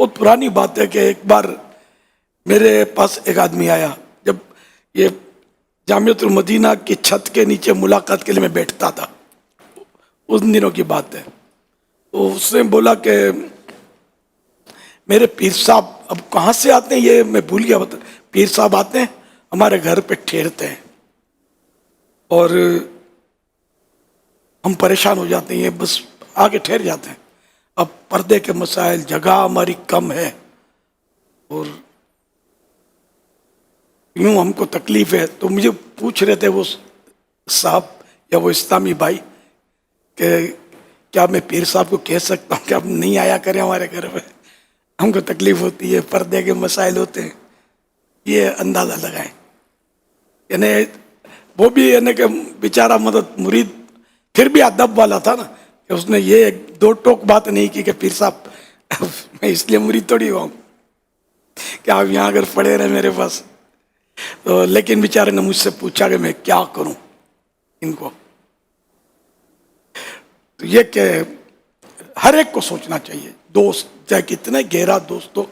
بہت پرانی بات ہے کہ ایک بار میرے پاس ایک آدمی آیا، جب یہ جامعۃ المدینہ کی چھت کے نیچے ملاقات کے لیے میں بیٹھتا تھا، ان دنوں کی بات ہے. تو اس نے بولا کہ میرے پیر صاحب اب کہاں سے آتے ہیں یہ میں بھول گیا. پیر صاحب آتے ہیں ہمارے گھر پہ ٹھہرتے ہیں اور ہم پریشان ہو جاتے ہیں، بس آگے ٹھہر جاتے ہیں. اب پردے کے مسائل، جگہ ہماری کم ہے اور یوں ہم کو تکلیف ہے. تو مجھے پوچھ رہے تھے وہ صاحب یا وہ اسلامی بھائی کہ کیا میں پیر صاحب کو کہہ سکتا ہوں کہ آپ نہیں آیا کریں ہمارے گھر میں، ہم کو تکلیف ہوتی ہے، پردے کے مسائل ہوتے ہیں. یہ اندازہ لگائیں. یعنی وہ بھی یعنی کہ بیچارہ مدد مرید پھر بھی ادب والا تھا نا، کہ اس نے یہ دو ٹوک بات نہیں کی کہ پیر صاحب میں اس لیے مرید تھوڑی ہوا ہوں کہ آپ یہاں اگر پڑے رہے میرے پاس. تو لیکن بیچارے نے مجھ سے پوچھا کہ میں کیا کروں ان کو. تو یہ کہ ہر ایک کو سوچنا چاہیے، دوست چاہے کتنے گہرا دوست ہو،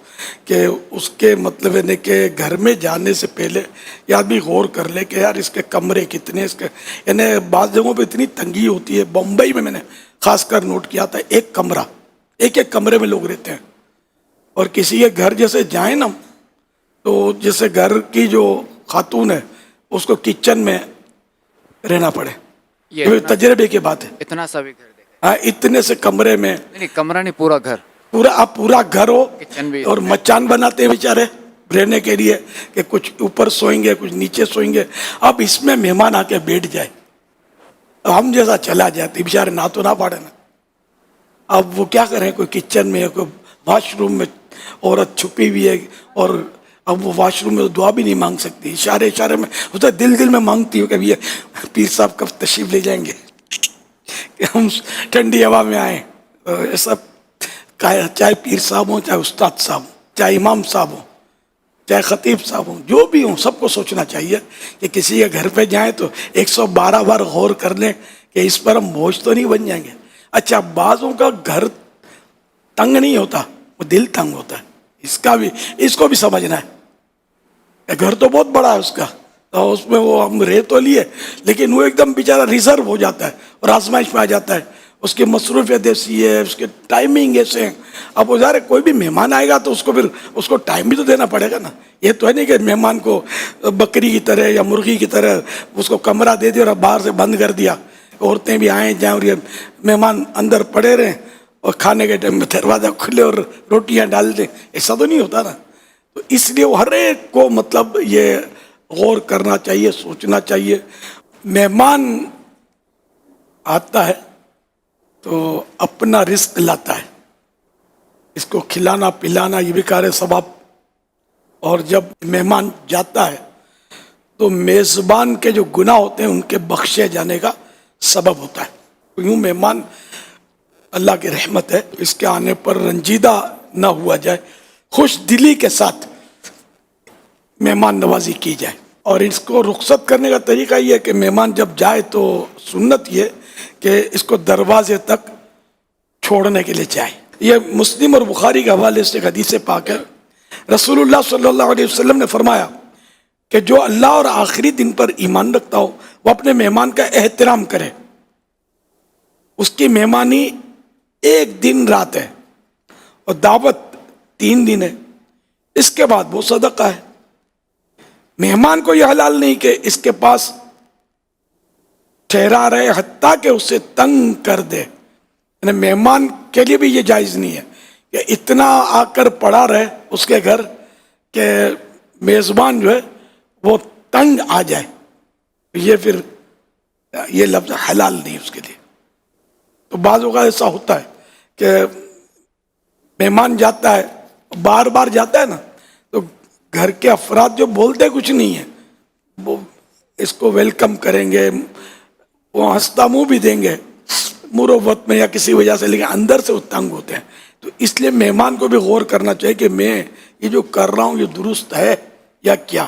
کہ اس کے مطلب ہے کہ گھر میں جانے سے پہلے یہ آدمی غور کر لے کہ یار اس کے کمرے کتنے، اس کے یعنی بعض جگہوں پہ اتنی تنگی ہوتی ہے. بمبئی میں نے خاص کر نوٹ کیا تھا، ایک کمرے میں لوگ رہتے ہیں. اور کسی کے گھر جیسے جائیں نا، تو جیسے گھر کی جو خاتون ہے اس کو کچن میں رہنا پڑے. یہ تجربے کی بات ہے. اتنا سا بھی گھر ہاں، اتنے سے کمرے میں، نہیں کمرہ نہیں، پورا گھر، پورا گھر ہو کچن بھی، اور مچان بناتے ہیں بیچارے رہنے کے لیے کہ کچھ اوپر سوئیں گے کچھ نیچے سوئیں گے. اب اس میں مہمان آ کے بیٹھ جائے، ہم جیسا چلا جاتے بیچارے نہ تو نہ پاڑے نا. اب وہ کیا کریں، کوئی کچن میں، کوئی واش روم میں عورت چھپی ہوئی ہے، اور اب وہ واش روم میں دعا بھی نہیں مانگ سکتی، اشارے میں ہوتا ہے، دل میں مانگتی ہو کہ یہ پیر صاحب کب تشریف لے جائیں گے کہ ہم ٹھنڈی ہوا میں آئیں. یہ سب چاہے پیر صاحب ہوں، چاہے استاد صاحب ہوں، چاہے امام صاحب ہوں، چاہے خطیب صاحب ہوں، جو بھی ہوں، سب کو سوچنا چاہیے کہ کسی کے گھر پہ جائیں تو 112 بار غور کر لیں کہ اس پر ہم بوجھ تو نہیں بن جائیں گے. اچھا، بعضوں کا گھر تنگ نہیں ہوتا، وہ دل تنگ ہوتا ہے. اس کو بھی سمجھنا ہے. گھر تو بہت بڑا ہے اس کا، اس میں وہ ہم رہ تو لیے، لیکن وہ ایک دم بیچارہ ریزرو ہو جاتا ہے اور آزمائش میں آ جاتا ہے. اس کی مصروفیت ایسی ہے، اس کے ٹائمنگ ایسے ہیں. اب وہ ظاہر ہے کوئی بھی مہمان آئے گا تو اس کو ٹائم بھی تو دینا پڑے گا نا. یہ تو ہے نہیں کہ مہمان کو بکری کی طرح یا مرغی کی طرح اس کو کمرہ دے دیا اور باہر سے بند کر دیا، عورتیں بھی آئیں جائیں اور یہ مہمان اندر پڑے رہیں اور کھانے کے ٹائم میں دروازہ کھلے اور روٹیاں ڈال دیں. ایسا تو نہیں ہوتا نا. تو اس لیے ہر ایک کو مطلب یہ غور کرنا چاہیے، سوچنا چاہیے. مہمان آتا ہے تو اپنا رزق لاتا ہے، اس کو کھلانا پلانا یہ بھی کار ثواب. اور جب مہمان جاتا ہے تو میزبان کے جو گناہ ہوتے ہیں ان کے بخشے جانے کا سبب ہوتا ہے. یوں مہمان اللہ کی رحمت ہے، اس کے آنے پر رنجیدہ نہ ہوا جائے، خوش دلی کے ساتھ مہمان نوازی کی جائے. اور اس کو رخصت کرنے کا طریقہ یہ ہے کہ مہمان جب جائے تو سنت یہ کہ اس کو دروازے تک چھوڑنے کے لیے چاہے. یہ مسلم اور بخاری کے حوالے سے ایک حدیث پاک ہے. رسول اللہ صلی اللہ علیہ وسلم نے فرمایا کہ جو اللہ اور آخری دن پر ایمان رکھتا ہو وہ اپنے مہمان کا احترام کرے. اس کی مہمانی 1 دن رات ہے اور دعوت 3 دن ہے، اس کے بعد وہ صدقہ ہے. مہمان کو یہ حلال نہیں کہ اس کے پاس ٹھہرا رہے حتیٰ کہ اسے تنگ کر دے. یعنی مہمان کے لیے بھی یہ جائز نہیں ہے کہ اتنا آ کر پڑا رہے اس کے گھر کہ میزبان جو ہے وہ تنگ آ جائے. یہ پھر یہ لفظ حلال نہیں اس کے لیے. تو بعض اوقات ایسا ہوتا ہے کہ مہمان جاتا ہے، بار بار جاتا ہے نا، تو گھر کے افراد جو بولتے کچھ نہیں ہیں وہ اس کو ویلکم کریں گے، وہ ہنستا منہ بھی دیں گے مروت میں یا کسی وجہ سے، لیکن اندر سے وہ تنگ ہوتے ہیں. تو اس لیے مہمان کو بھی غور کرنا چاہیے کہ میں یہ جو کر رہا ہوں یہ درست ہے یا کیا.